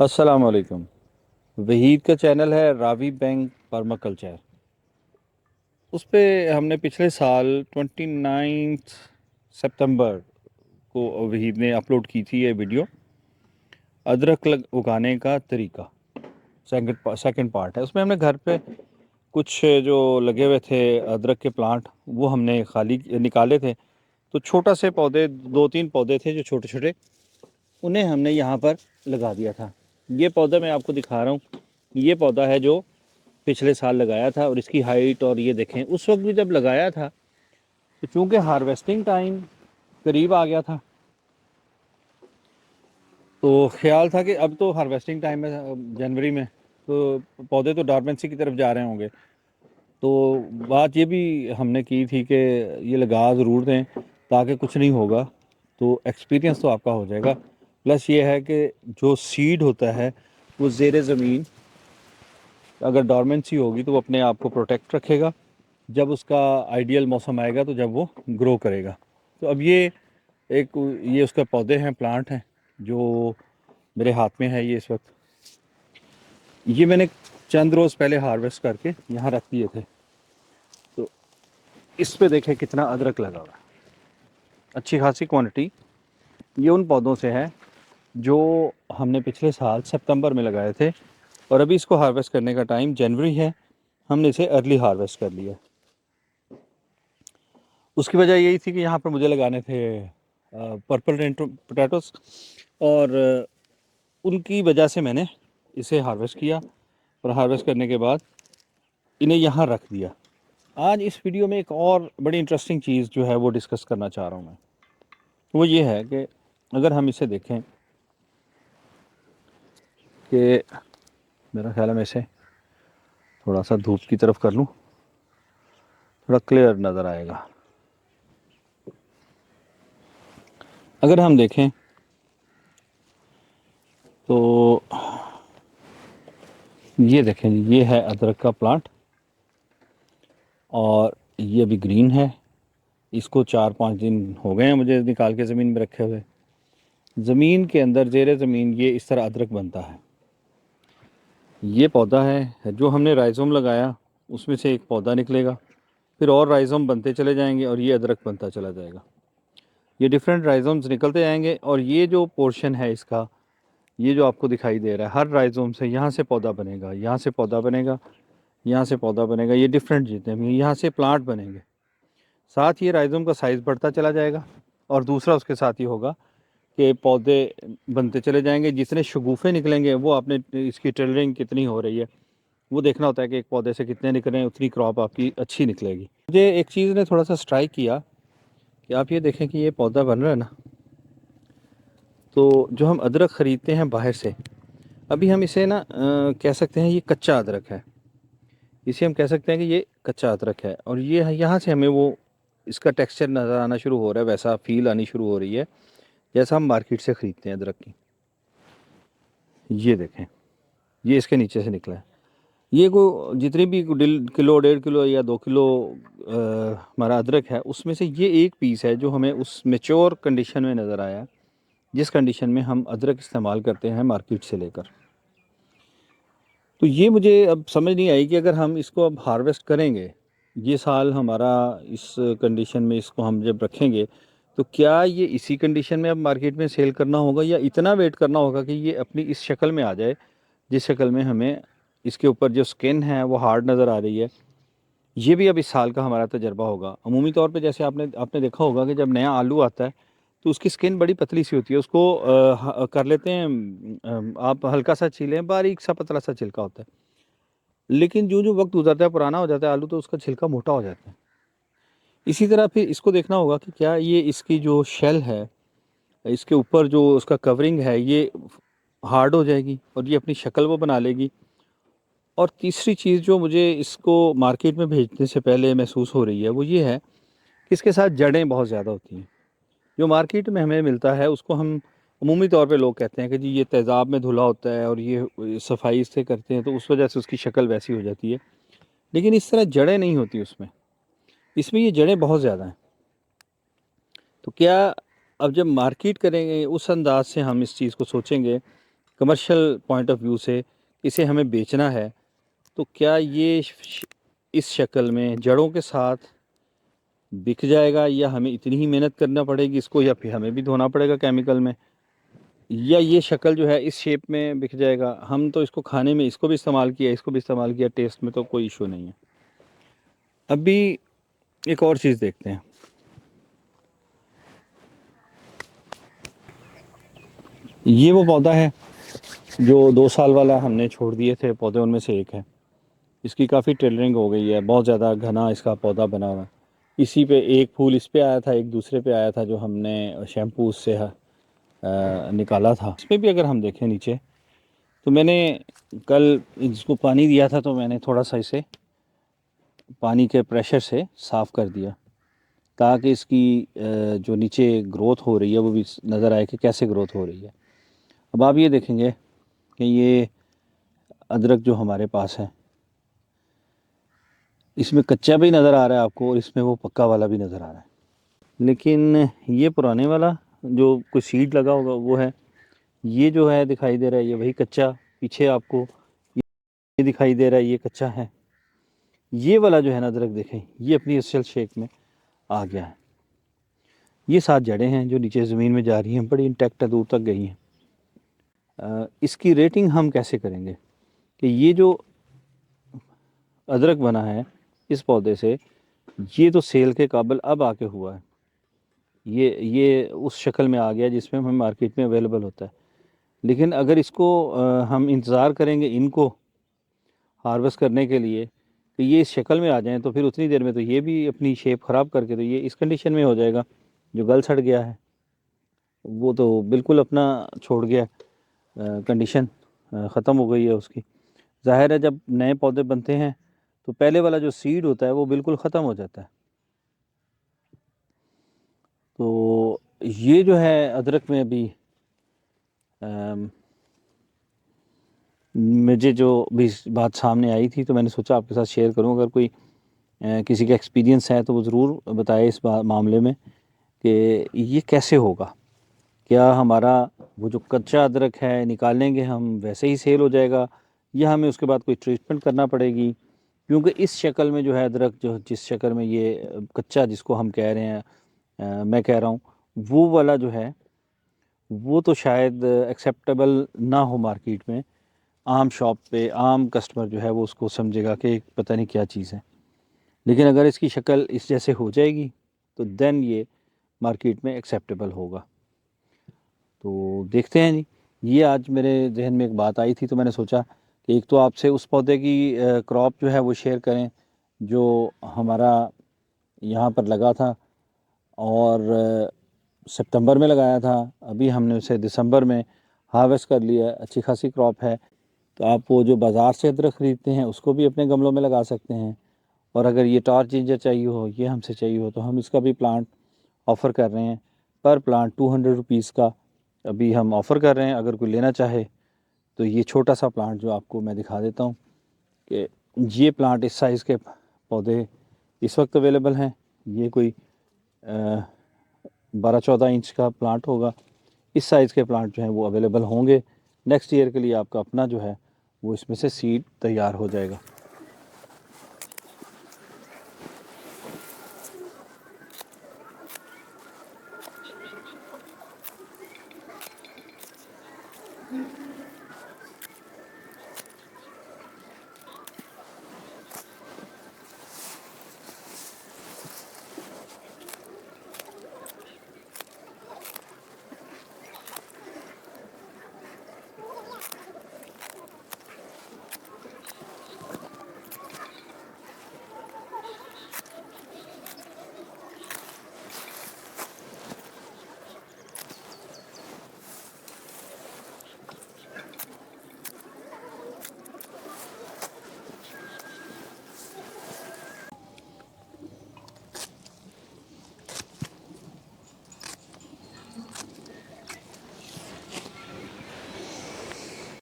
अस्सलाम वालेकुम। वहीद का चैनल है रावी बैंक परमाकल्चर। उस पे हमने पिछले साल 29 सितंबर को वहीद ने अपलोड की थी ये वीडियो, उगाने का तरीका। सेकंड पार्ट है। उसमें हमने घर पे कुछ जो लगे हुए थे अदरक के प्लांट, वो हमने खाली निकाले थे। तो छोटा से पौधे, दो तीन पौधे थे जो छोटे छोटे, उन्हें हमने यहाँ पर लगा दिया था। ये पौधा मैं आपको दिखा रहा हूँ। ये पौधा है जो पिछले साल लगाया था, और इसकी हाइट, और ये देखें उस वक्त भी जब लगाया था तो चूंकि हार्वेस्टिंग टाइम करीब आ गया था, तो ख्याल था कि अब तो हार्वेस्टिंग टाइम है जनवरी में, तो पौधे तो डॉर्मेंसी की तरफ जा रहे होंगे। तो बात ये भी हमने की थी कि ये लगा ज़रूर दें ताकि कुछ नहीं होगा, तो एक्सपीरियंस तो आपका हो जाएगा। प्लस ये है कि जो सीड होता है वो ज़ेर ज़मीन अगर डॉर्मेंसी होगी तो वो अपने आप को प्रोटेक्ट रखेगा। जब उसका आइडियल मौसम आएगा तो जब वो ग्रो करेगा। तो अब ये उसका पौधे हैं, प्लांट हैं जो मेरे हाथ में है ये इस वक्त। ये मैंने चंद रोज़ पहले हार्वेस्ट करके यहाँ रख दिए थे। तो इस पे देखें कितना अदरक लगा हुआ है, अच्छी खासी क्वांटिटी। ये उन पौधों से है जो हमने पिछले साल सितंबर में लगाए थे, और अभी इसको हार्वेस्ट करने का टाइम जनवरी है। हमने इसे अर्ली हार्वेस्ट कर लिया। उसकी वजह यही थी कि यहाँ पर मुझे लगाने थे पर्पल रेन पोटैटोस, और उनकी वजह से मैंने इसे हार्वेस्ट किया, और हार्वेस्ट करने के बाद इन्हें यहाँ रख दिया। आज इस वीडियो में एक और बड़ी इंटरेस्टिंग चीज़ जो है वो डिस्कस करना चाह रहा हूँ मैं। वो ये है कि अगर हम इसे देखें कि मेरा ख्याल है मैं इसे थोड़ा सा धूप की तरफ कर लूँ, थोड़ा क्लियर नज़र आएगा। अगर हम देखें तो ये देखें, ये है अदरक का प्लांट, और ये अभी ग्रीन है। इसको 4-5 दिन हो गए हैं मुझे निकाल के ज़मीन में रखे हुए। ज़मीन के अंदर ज़ेर ज़मीन ये इस तरह अदरक बनता है। ये पौधा है जो हमने राइज़ोम लगाया, उसमें से एक पौधा निकलेगा, फिर और राइज़ोम बनते चले जाएंगे, और ये अदरक बनता चला जाएगा। ये डिफरेंट राइज़ोम्स निकलते जाएंगे, और ये जो पोर्शन है इसका, ये जो आपको दिखाई दे रहा है, हर राइज़ोम से यहाँ से पौधा बनेगा, यहाँ से पौधा बनेगा, यहाँ से पौधा बनेगा। ये डिफरेंट जितने भी यहाँ से प्लांट बनेंगे। साथ ही राइज़ोम का साइज़ बढ़ता चला जाएगा, और दूसरा उसके साथ ही होगा कि पौधे बनते चले जाएंगे। जितने शगुफ़े निकलेंगे वो आपने, इसकी टेलरिंग कितनी हो रही है वो देखना होता है कि एक पौधे से कितने निकले हैं, उतनी क्रॉप आपकी अच्छी निकलेगी। मुझे एक चीज़ ने थोड़ा सा स्ट्राइक किया कि आप ये देखें कि ये पौधा बन रहा है ना, तो जो हम अदरक ख़रीदते हैं बाहर से, अभी हम इसे ना कह सकते हैं ये कच्चा अदरक है। इसे हम कह सकते हैं कि ये कच्चा अदरक है, और ये यहाँ से हमें वो इसका टेक्सचर नज़र आना शुरू हो रहा है, वैसा फील आनी शुरू हो रही है जैसा हम मार्केट से ख़रीदते हैं अदरक की। ये देखें, ये इसके नीचे से निकला है। ये को जितनी भी किलो, 1.5 किलो या 2 किलो हमारा अदरक है, उसमें से ये एक पीस है जो हमें उस मेच्योर कंडीशन में नज़र आया, जिस कंडीशन में हम अदरक इस्तेमाल करते हैं मार्केट से लेकर। तो ये मुझे अब समझ नहीं आई कि अगर हम इसको अब हार्वेस्ट करेंगे, ये साल हमारा इस कंडीशन में इसको हम जब रखेंगे, तो क्या ये इसी कंडीशन में अब मार्केट में सेल करना होगा, या इतना वेट करना होगा कि ये अपनी इस शक्ल में आ जाए जिस शक्ल में हमें इसके ऊपर जो स्किन है वो हार्ड नज़र आ रही है। ये भी अब इस साल का हमारा तजर्बा होगा। अमूमी तौर पे जैसे आपने आपने देखा होगा कि जब नया आलू आता है तो उसकी स्किन बड़ी पतली सी होती है, उसको कर लेते हैं, आप हल्का सा छीलें, बारीक सा पतला सा छिलका होता है। लेकिन जो जो वक्त गुजरता है, पुराना हो जाता है आलू, तो उसका छिलका मोटा हो जाता है। इसी तरह फिर इसको देखना होगा कि क्या ये इसकी जो शेल है, इसके ऊपर जो उसका कवरिंग है, ये हार्ड हो जाएगी और ये अपनी शक्ल वो बना लेगी। और तीसरी चीज़ जो मुझे इसको मार्केट में भेजने से पहले महसूस हो रही है वो ये है कि इसके साथ जड़ें बहुत ज़्यादा होती हैं। जो मार्केट में हमें मिलता है उसको हम अमूमी तौर पे लोग कहते हैं कि जी ये तेज़ाब में धुला होता है, और ये सफाई इससे करते हैं, तो उस वजह से उसकी शक्ल वैसी हो जाती है। लेकिन इस तरह जड़ें नहीं होती उसमें, इसमें ये जड़ें बहुत ज़्यादा हैं। तो क्या अब जब मार्केट करेंगे उस अंदाज से हम इस चीज़ को सोचेंगे कमर्शियल पॉइंट ऑफ व्यू से इसे हमें बेचना है, तो क्या ये इस शक्ल में जड़ों के साथ बिक जाएगा, या हमें इतनी ही मेहनत करना पड़ेगी इसको, या फिर हमें भी धोना पड़ेगा केमिकल में, या ये शक्ल जो है इस शेप में बिक जाएगा। हम तो इसको खाने में इसको भी इस्तेमाल किया, इसको भी इस्तेमाल किया, टेस्ट में तो कोई इशू नहीं है। अभी एक और चीज़ देखते हैं। ये वो पौधा है जो 2 साल वाला हमने छोड़ दिए थे पौधे, उनमें से एक है। इसकी काफ़ी टेलरिंग हो गई है, बहुत ज़्यादा घना इसका पौधा बना हुआ है। इसी पे एक फूल इस पे आया था, एक दूसरे पे आया था जो हमने शैम्पू उससे निकाला था। इसमें भी अगर हम देखें नीचे, तो मैंने कल इसको पानी दिया था, तो मैंने थोड़ा सा इसे पानी के प्रेशर से साफ़ कर दिया, ताकि इसकी जो नीचे ग्रोथ हो रही है वो भी नज़र आए कि कैसे ग्रोथ हो रही है। अब आप ये देखेंगे कि ये अदरक जो हमारे पास है, इसमें कच्चा भी नज़र आ रहा है आपको, और इसमें वो पक्का वाला भी नज़र आ रहा है। लेकिन ये पुराने वाला जो कोई सीड लगा होगा वो है, ये जो है दिखाई दे रहा है ये वही कच्चा, पीछे आपको ये दिखाई दे रहा है ये कच्चा है। ये वाला जो है ना अदरक देखें, ये अपनी असल शेप में आ गया है। ये 7 जड़ें हैं जो नीचे ज़मीन में जा रही हैं, बड़ी इंटैक्ट है, दूर तक गई हैं। इसकी रेटिंग हम कैसे करेंगे कि ये जो अदरक बना है इस पौधे से, ये तो सेल के काबिल अब आके हुआ है। ये उस शक्ल में आ गया जिसमें हमें मार्केट में अवेलेबल होता है। लेकिन अगर इसको हम इंतज़ार करेंगे इनको हार्वेस्ट करने के लिए, तो ये इस शक्ल में आ जाएँ, तो फिर उतनी देर में तो ये भी अपनी शेप ख़राब करके तो ये इस कंडीशन में हो जाएगा, जो गल सड़ गया है वो तो बिल्कुल अपना छोड़ गया, कंडीशन ख़त्म हो गई है उसकी। ज़ाहिर है जब नए पौधे बनते हैं तो पहले वाला जो सीड होता है वो बिल्कुल ख़त्म हो जाता है। तो ये जो है अदरक में अभी मुझे जो भी बात सामने आई थी, तो मैंने सोचा आपके साथ शेयर करूं। अगर कोई किसी का एक्सपीरियंस है तो वो ज़रूर बताए इस मामले में कि ये कैसे होगा। क्या हमारा वो जो कच्चा अदरक है निकालेंगे हम वैसे ही सेल हो जाएगा, या हमें उसके बाद कोई ट्रीटमेंट करना पड़ेगी? क्योंकि इस शक्ल में जो है अदरक, जो जिस शक्ल में ये कच्चा जिसको हम कह रहे हैं, मैं कह रहा हूँ वो वाला जो है वो तो शायद एक्सेप्टेबल ना हो मार्केट में। आम शॉप पे आम कस्टमर जो है वो उसको समझेगा कि पता नहीं क्या चीज़ है। लेकिन अगर इसकी शक्ल इस जैसे हो जाएगी तो देन ये मार्केट में एक्सेप्टेबल होगा। तो देखते हैं जी। ये आज मेरे जहन में एक बात आई थी, तो मैंने सोचा कि एक तो आपसे उस पौधे की क्रॉप जो है वो शेयर करें जो हमारा यहाँ पर लगा था, और सितंबर में लगाया था। अभी हमने उसे दिसंबर में हार्वेस्ट कर लिया है, अच्छी खासी क्रॉप है। तो आप वो जो बाज़ार से अदरक ख़रीदते हैं उसको भी अपने गमलों में लगा सकते हैं। और अगर ये टॉर्च जिंजर चाहिए हो, ये हमसे चाहिए हो, तो हम इसका भी प्लांट ऑफ़र कर रहे हैं। पर प्लांट 200 रुपीज़ का अभी हम ऑफ़र कर रहे हैं। अगर कोई लेना चाहे तो ये छोटा सा प्लांट जो आपको मैं दिखा देता हूँ कि ये प्लांट इस साइज़ के पौधे इस वक्त अवेलेबल हैं। ये कोई 12-14 इंच का प्लांट होगा। इस साइज़ के प्लांट जो हैं वो अवेलेबल होंगे। नेक्स्ट ईयर के लिए आपका अपना जो है वो इसमें से सीड तैयार हो जाएगा।